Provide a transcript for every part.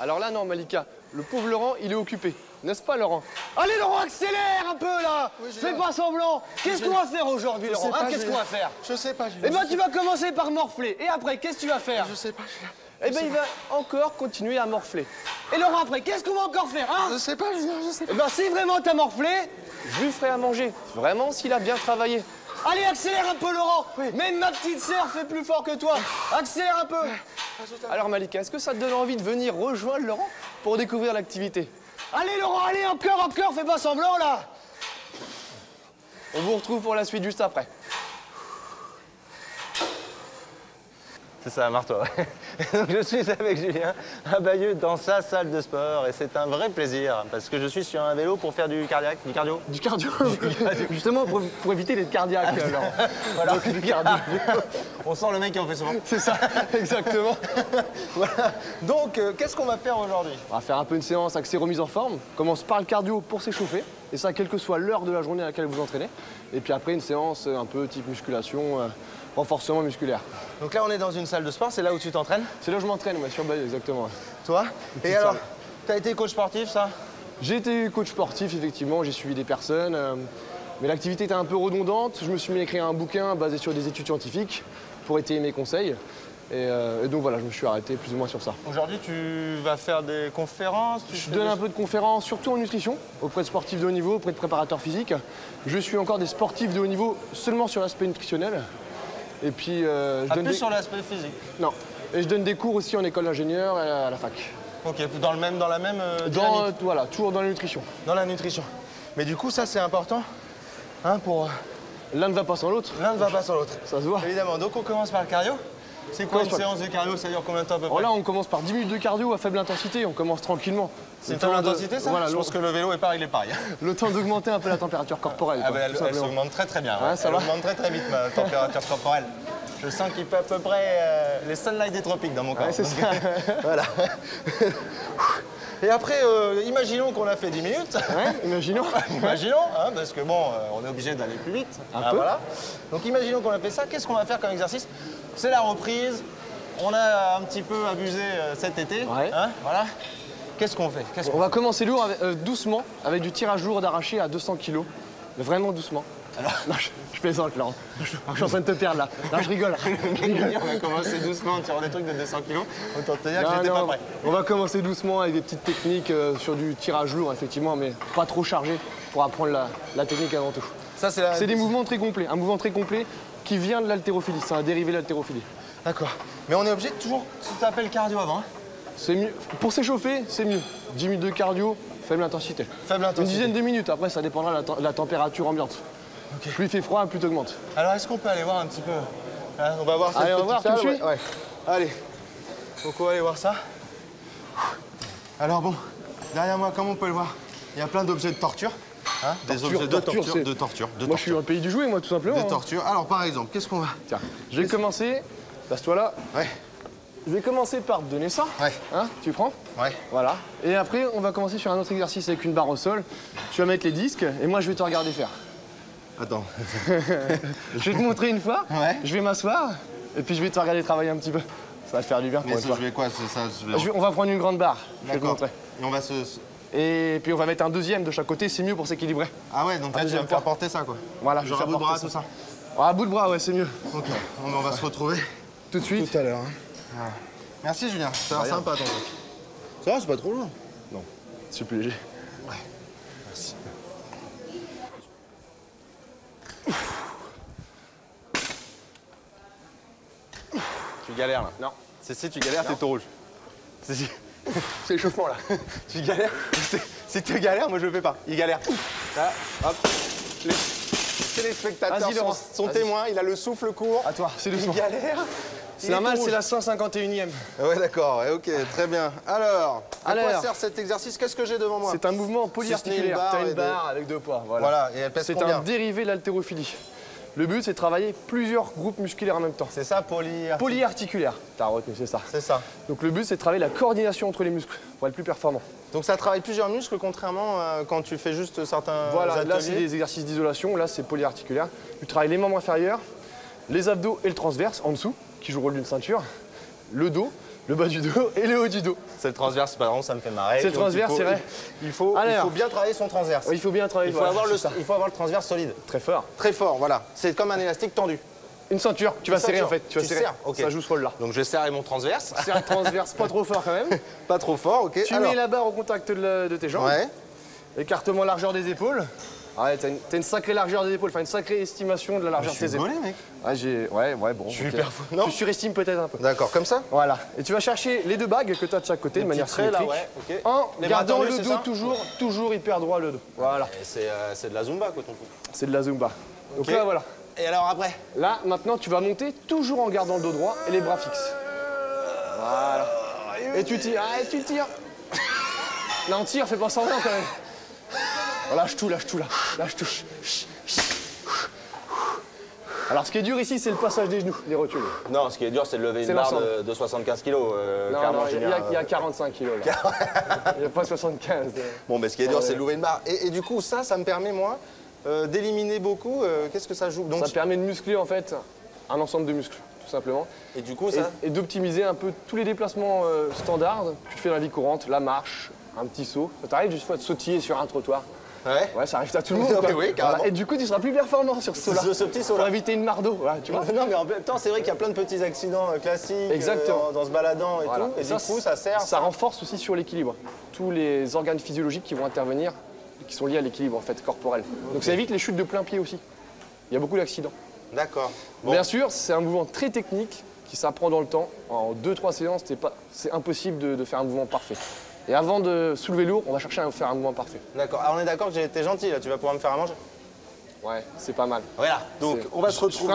Alors là, non, Malika, le pauvre Laurent, il est occupé. N'est-ce pas, Laurent? Allez, Laurent, accélère un peu, là. Oui, fais pas semblant. Qu'est-ce qu'on va faire aujourd'hui, Laurent? Qu'est-ce qu'on va faire? Je sais pas, Julien. Eh ben, tu vas commencer par morfler. Et après, qu'est-ce que tu vas faire? Je sais pas, Julien. Eh ben, il va encore continuer à morfler. Et Laurent, après, qu'est-ce qu'on va encore faire, hein? Je sais pas, Julien, je sais pas. Eh ben, si vraiment t'as morflé, je lui ferai à manger. Vraiment, s'il a bien travaillé. Allez, accélère un peu, Laurent. Oui. Même ma petite sœur fait plus fort que toi. Accélère un peu. Alors, Malika, est-ce que ça te donne envie de venir rejoindre Laurent pour découvrir l'activité? Allez, Laurent, allez, encore, fais pas semblant, là. On vous retrouve pour la suite juste après. C'est ça, marre-toi. Donc je suis avec Julien à Bayeux dans sa salle de sport et c'est un vrai plaisir parce que je suis sur un vélo pour faire du cardiaque, du cardio. Du cardio. Justement, pour éviter d'être cardiaque, Laurent. Voilà. Donc, du cardio. On sent le mec qui en fait souvent. C'est ça, exactement. Voilà. Donc, qu'est-ce qu'on va faire aujourd'hui? On va faire un peu une séance axée remise en forme. On commence par le cardio pour s'échauffer. Et ça, quelle que soit l'heure de la journée à laquelle vous entraînez. Et puis après, une séance un peu type musculation, renforcement musculaire. Donc là, on est dans une salle de sport, c'est là où tu t'entraînes? C'est là où je m'entraîne, moi, sur Bayeux, exactement. Toi? Et petite alors, salle. t'as été coach sportif, ça? J'ai été coach sportif, effectivement, j'ai suivi des personnes. Mais l'activité était un peu redondante. Je me suis mis à écrire un bouquin basé sur des études scientifiques pour étayer mes conseils. Et donc voilà, je me suis arrêté plus ou moins sur ça. Aujourd'hui, tu vas faire des conférences? Je donne un peu de conférences, surtout en nutrition, auprès de sportifs de haut niveau, auprès de préparateurs physiques. Je suis encore des sportifs de haut niveau seulement sur l'aspect nutritionnel. Et puis, je donne plus des... sur l'aspect physique? Non. Et je donne des cours aussi en école d'ingénieur et à la fac. Ok, dans la même dynamique. Voilà, toujours dans la nutrition. Dans la nutrition. Mais du coup, ça, c'est important, hein, pour... L'un ne va pas sans l'autre. L'un ne va pas sans l'autre. Ça se voit. Évidemment. Donc, on commence par le cardio. C'est quoi une Ouais, séance de cardio? Ça dure combien de temps à peu près? Alors là, on commence par 10 minutes de cardio à faible intensité. On commence tranquillement. C'est Le faible temps de- intensité, ça? Voilà, Je pense que le vélo est pareil, il est pareil. le temps d'augmenter un peu la température corporelle. Ah quoi, ben, tout elle simplement. s'augmente très bien. Ouais, ça elle va. augmente très très vite ma température corporelle. Je sens qu'il peut à peu près les sunlight des tropiques dans mon corps. Ouais, c'est Donc, ça. voilà. Et après, imaginons qu'on a fait 10 minutes. Ouais, imaginons. Imaginons, hein, parce que bon, on est obligé d'aller plus vite. Un Ah, peu. voilà. Donc imaginons qu'on a fait ça. Qu'est-ce qu'on va faire comme exercice? C'est la reprise. On a un petit peu abusé cet été. Ouais. Hein, voilà. Qu'est-ce qu'on fait? On va commencer lourd, doucement, avec du tirage lourd d'arraché à 200 kg. Mais vraiment doucement. Alors, non, je plaisante, Laurent. Je suis en train de te perdre, là. Non, je rigole. On va commencer doucement en tirant des trucs de 200 kg. Autant te dire que Non, j'étais pas non, prêt. on va commencer doucement avec des petites techniques sur du tirage lourd, effectivement, mais pas trop chargé pour apprendre la technique avant tout. Ça, c'est la... C'est des mouvements très complets. Un mouvement très complet qui vient de l'haltérophilie. C'est un dérivé de l'haltérophilie. D'accord. Mais on est obligé de toujours se taper le cardio avant. Hein? C'est mieux. Pour s'échauffer, c'est mieux. 10 minutes de cardio, faible intensité. Faible Une intensité. dizaine de minutes, après ça dépendra de la température ambiante. Ok. Plus il fait froid, plus t'augmentes. Alors, est-ce qu'on peut aller voir un petit peu hein, on va voir cette Allez, on va petite voir, tu salle, me suis ouais. Allez. Donc, on va aller voir ça. Alors, bon, derrière moi, comme on peut le voir, il y a plein d'objets de torture. Hein, des objets de torture, c'est- de torture. Moi, je suis dans le pays du jouet, moi, tout simplement. De hein. torture. Alors, par exemple, qu'est-ce qu'on va... Tiens, je vais commencer. Place-toi là. Ouais, Je vais commencer par te donner ça. Ouais. Hein, tu prends. ouais. Voilà. Et après, on va commencer sur un autre exercice avec une barre au sol. Tu vas mettre les disques et moi, je vais te regarder faire. Attends. Je vais te montrer une fois. Ouais. Je vais m'asseoir et puis je vais te regarder travailler un petit peu. Ça va te faire du bien pour Mais une ça, fois. je vais quoi? C'est ça, je vais... On va prendre une grande barre. Je vais te D'accord. montrer. Et on va se... Et puis on va mettre un deuxième de chaque côté, c'est mieux pour s'équilibrer. Ah ouais, donc là, tu vas deuxième me faire fois. porter ça, quoi. Voilà, je Genre vais à bout de faire bras, porter tout ça. À bout de bras, ouais, c'est mieux. Ok. Bon, ben, on va se retrouver Tout de suite. tout à l'heure. Hein. Merci, Julien. Ça a l'air sympa, ton truc. Ça va, c'est pas trop loin. C'est plus léger. Merci. Tu galères là. Non. Si tu galères, t'es tout rouge. Si. C'est l'échauffement là. Tu galères. Si tu galères, moi je le fais pas. Il galère. Là, hop. Les téléspectateurs Vas-y, Laurent. sont Vas-y. témoins. Il a le souffle court. À toi, c'est Il doucement. galère. C'est normal, c'est la 151e. Ouais, d'accord. Ouais, ok, très bien. Alors, à quoi Alors. sert cet exercice? Qu'est-ce que j'ai devant moi? C'est un mouvement Si ce polyarticulaire. n'est une barre T'as et une barre avec deux poids. Voilà, et elle pèse C'est combien? un dérivé de l'haltérophilie. Le but, c'est de travailler plusieurs groupes musculaires en même temps. C'est ça, Polyarticulaire. T'as retenu, c'est ça. C'est ça. Donc le but, c'est de travailler la coordination entre les muscles pour être plus performant. Donc ça travaille plusieurs muscles, contrairement quand tu fais juste certains Voilà, là, ateliers. c'est des exercices d'isolation. Là, c'est polyarticulaire. Tu travailles les membres inférieurs, les abdos et le transverse en dessous, qui joue le rôle d'une ceinture, le dos, Le bas du dos et le haut du dos. C'est le transverse, pardon, ça me fait marrer. C'est le transverse, c'est vrai. Il faut bien travailler son transverse. Oui, il faut bien travailler. Il faut avoir le transverse solide. Très fort. Très fort, voilà. C'est comme un élastique tendu. Une ceinture, tu vas serrer en fait. Tu vas serrer. Serres, okay. Ça joue ce rôle-là. Donc je vais serrer mon transverse. Serre le transverse, pas trop fort quand même. Pas trop fort, ok. Tu mets la barre au contact de tes jambes. Ouais. Écartement largeur des épaules. Ouais, t'as une sacrée largeur des épaules, enfin une sacrée estimation de la largeur de tes épaules. Mec. Ouais, bon. Je suis hyper fou. Non. Tu surestimes peut-être un peu. D'accord, comme ça. Voilà. Et tu vas chercher les 2 bagues que tu as de chaque côté de manière symétrique. Là, ouais, okay. En gardant le dos toujours hyper droit le dos. Voilà. C'est de la Zumba, quoi, ton coup. C'est de la Zumba. Donc okay. là, voilà. Et alors après? Là, maintenant, tu vas monter toujours en gardant le dos droit et les bras fixes. Voilà. Et tu tires. Ah, et tu tires. Non, tire, fais pas semblant quand même. Oh, lâche tout, là. Lâche tout. Alors, ce qui est dur ici, c'est le passage des genoux, les rotules. Non, ce qui est dur, c'est de lever une barre de 75 kg. Non, il y a 45 kg là. Il n'y a pas 75. Bon, mais ce qui est dur, c'est de lever une barre. Et du coup, ça me permet, moi, d'éliminer beaucoup. Qu'est-ce que ça joue? Donc, ça permet de muscler, en fait, un ensemble de muscles, tout simplement. Et du coup, ça... Et d'optimiser un peu tous les déplacements standards que tu fais dans la vie courante, la marche, un petit saut. Ça t'arrive juste fois de sautiller sur un trottoir. Ouais, ça arrive à tout le monde. Oui, carrément. Et du coup, tu seras plus performant sur ce saut-là. Ce petit saut-là. Pour éviter une mare d'eau, tu vois. Non, mais en même temps, c'est vrai qu'il y a plein de petits accidents classiques dans se baladant et tout. Et du coup, ça sert. Ça renforce aussi sur l'équilibre. Tous les organes physiologiques qui vont intervenir, qui sont liés à l'équilibre en fait corporel. Donc ça évite les chutes de plein pied aussi. Il y a beaucoup d'accidents. D'accord. Bon. Bien sûr, c'est un mouvement très technique qui s'apprend dans le temps. En 2-3 séances, c'est impossible de faire un mouvement parfait. Et avant de soulever lourd, on va chercher à faire un mouvement parfait. D'accord. Alors on est d'accord que j'ai été gentil, là. Tu vas pouvoir me faire à manger? Ouais, c'est pas mal. Voilà. Donc on va se retrouver.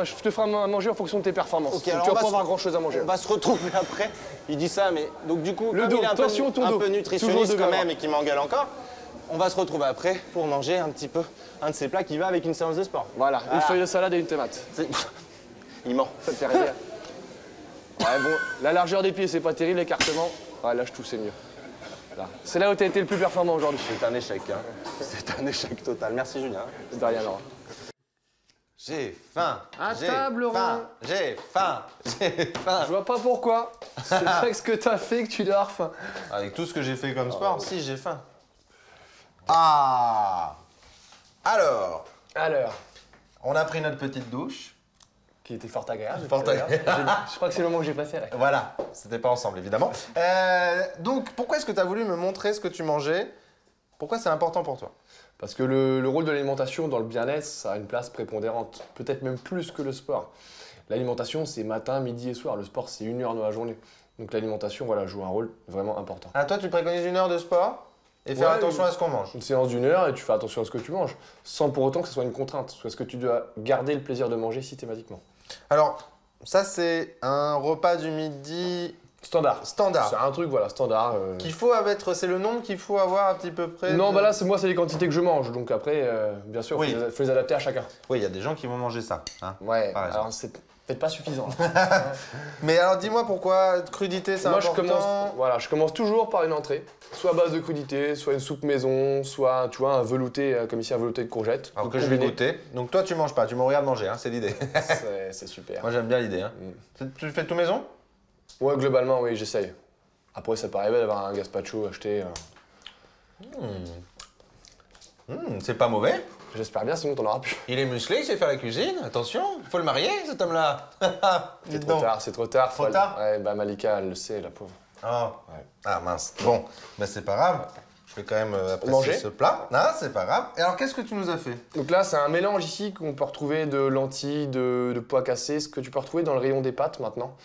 Je te ferai à manger en fonction de tes performances. Okay, donc, tu vas pas avoir grand chose à manger. On va se retrouver après. Il dit ça, mais donc du coup, le comme dos, il est un peu nutritionniste quand même et qu'il m'engueule encore, on va se retrouver après pour manger un petit peu un de ces plats qui va avec une séance de sport. Voilà, une feuille de salade et une tomate. Il ment. Ça te fait rire. Ouais, bon, la largeur des pieds, c'est pas terrible, l'écartement. Ouais, lâche tout, c'est mieux. C'est là où tu as été le plus performant aujourd'hui. C'est un échec, hein. C'est un échec total. Merci Julien. De rien, Laurent. J'ai faim. À table, Laurent. J'ai faim. Je vois pas pourquoi. C'est pas ce que t'as fait que tu dois avoir faim. Avec tout ce que j'ai fait comme sport, si j'ai faim. Ah. Alors, on a pris notre petite douche. Qui était fort agréable. Je crois que c'est le moment que j'ai préféré. Voilà, c'était pas ensemble évidemment. Donc pourquoi est-ce que tu as voulu me montrer ce que tu mangeais? Pourquoi c'est important pour toi? Parce que le rôle de l'alimentation dans le bien-être, ça a une place prépondérante, peut-être même plus que le sport. L'alimentation, c'est matin, midi et soir. Le sport, c'est 1 heure dans la journée. Donc l'alimentation, voilà, joue un rôle vraiment important. Ah, toi, tu préconises 1 heure de sport et faire attention à ce qu'on mange? Une séance d'1 heure et tu fais attention à ce que tu manges, sans pour autant que ce soit une contrainte. Parce que tu dois garder le plaisir de manger systématiquement. Alors, ça, c'est un repas du midi... Standard. C'est un truc, voilà, standard. Qu'il faut avoir, c'est le nombre qu'il faut avoir à petit peu près? Non, bah là, moi, c'est les quantités que je mange. Donc après, bien sûr, il faut les adapter à chacun. Oui, il y a des gens qui vont manger ça. Hein. Ouais, alors c'est peut-être pas suffisant. Mais alors, dis-moi pourquoi crudité, c'est important? Je commence toujours par une entrée. Soit à base de crudité, soit une soupe maison, soit, tu vois, un velouté, comme ici, un velouté de courgettes. Alors que je vais goûter. Donc toi, tu manges pas, tu me regardes manger, hein, c'est l'idée. C'est super. Moi, j'aime bien l'idée. Hein. Tu fais tout maison? Ouais, globalement, oui, j'essaye. Après, ça peut arriver d'avoir un gazpacho acheté. C'est pas mauvais. J'espère bien, sinon t'en auras plus. Il est musclé, il sait faire la cuisine. Attention, il faut le marier, cet homme-là. C'est trop tard, c'est trop tard. Trop tard? Ouais, bah Malika, elle le sait, la pauvre. Oh. Ouais. Ah mince. Bon, mais c'est pas grave. Je vais quand même apprécier ce plat. Non, c'est pas grave. Et alors, qu'est-ce que tu nous as fait? Donc là, c'est un mélange ici qu'on peut retrouver de lentilles, de pois cassés, ce que tu peux retrouver dans le rayon des pâtes maintenant.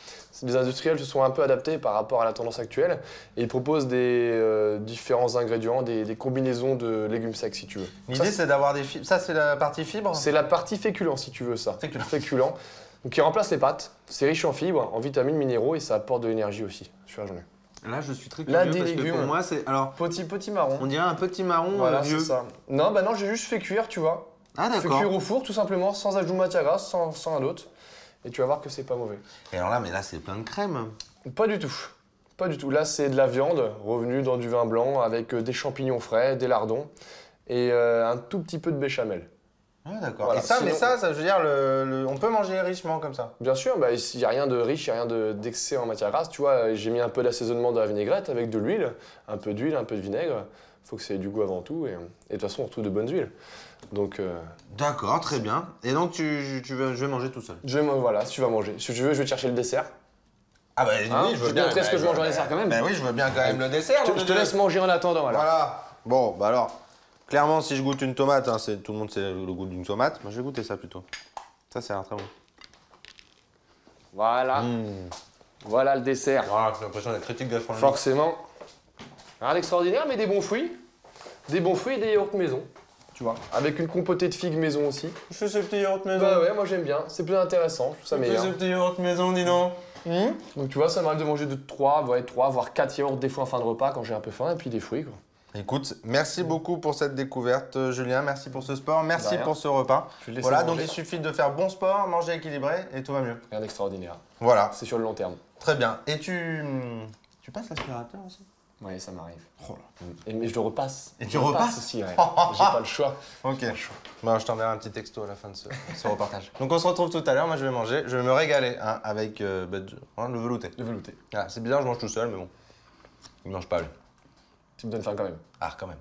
Les industriels se sont un peu adaptés par rapport à la tendance actuelle et ils proposent des différents ingrédients, des combinaisons de légumes secs si tu veux. L'idée, c'est d'avoir des fibres. Ça, c'est la partie fibre? C'est la partie féculent si tu veux ça. Féculent. Donc qui remplace les pâtes. C'est riche en fibres, en vitamines, minéraux et ça apporte de l'énergie aussi sur la journée. Là, je suis très curieux parce que pour moi, c'est... Alors, petit marron. On dirait un petit marron voilà, vieux. C'est ça. Non, bah non, j'ai juste fait cuire, tu vois. Ah, d'accord. Fait cuire au four, tout simplement, sans ajout de matière grasse, sans un autre. Et tu vas voir que c'est pas mauvais. Et alors là, mais là, c'est plein de crème. Pas du tout. Pas du tout. Là, c'est de la viande revenue dans du vin blanc avec des champignons frais, des lardons et un tout petit peu de béchamel. Ouais, d'accord. Voilà, Et ça, sinon- mais ça veut dire, on peut manger richement comme ça. Bien sûr, bah, il n'y a rien de riche, il n'y a rien d'excès en matière grasse. Tu vois, j'ai mis un peu d'assaisonnement dans la vinaigrette avec de l'huile, un peu d'huile, un peu de vinaigre. Il faut que ça ait du goût avant tout. Et de toute façon, on retrouve de bonnes huiles. Donc, D'accord, très bien. Et donc, je vais manger tout seul. voilà, si tu vas manger. Si tu veux, je vais te chercher le dessert. Ah bah Hein, oui, je veux te bien. montrer ce que je mange en dessert quand même. Ben oui, je veux bien quand même le dessert. Je te laisse manger en attendant, voilà. Voilà. Bon, bah alors, clairement, si je goûte une tomate, hein, tout le monde sait le goût d'une tomate. Moi, je vais goûter ça plutôt. Ça a l'air très bon. Voilà. Voilà le dessert. Voilà, j'ai l'impression d'être critique gastronomique. Forcément. Rien d'extraordinaire, mais des bons fruits. Des bons fruits et des yaourts maison. Tu vois, avec une compotée de figues maison aussi. Je fais ce petit yaourt maison. Bah ouais, moi j'aime bien. C'est plus intéressant, je trouve ça meilleur. Je fais ce petit yaourt maison, dis donc. Donc tu vois, ça m'arrive de manger de 3, voire 4 yaourts des fois en fin de repas quand j'ai un peu faim, et puis des fruits quoi. Écoute, merci beaucoup pour cette découverte, Julien. Merci pour ce sport. Merci De rien. pour ce repas. Je vais te laisser Voilà, manger. donc il suffit de faire bon sport, manger équilibré et tout va mieux. Rien d'extraordinaire. Voilà, C'est sur le long terme. très bien. Et tu passes l'aspirateur aussi? Ouais, ça m'arrive. Oh là. Mais je le repasse. Et tu Je le repasses repasse aussi, ouais. J'ai pas le choix. Ok. Bon, je t'enverrai un petit texto à la fin de ce reportage. Donc on se retrouve tout à l'heure. Moi je vais manger. Je vais me régaler hein, avec le velouté. De velouté. Ah, c'est bizarre, je mange tout seul, mais bon. Il mange pas lui. Tu me donnes faim quand même. Ah, quand même.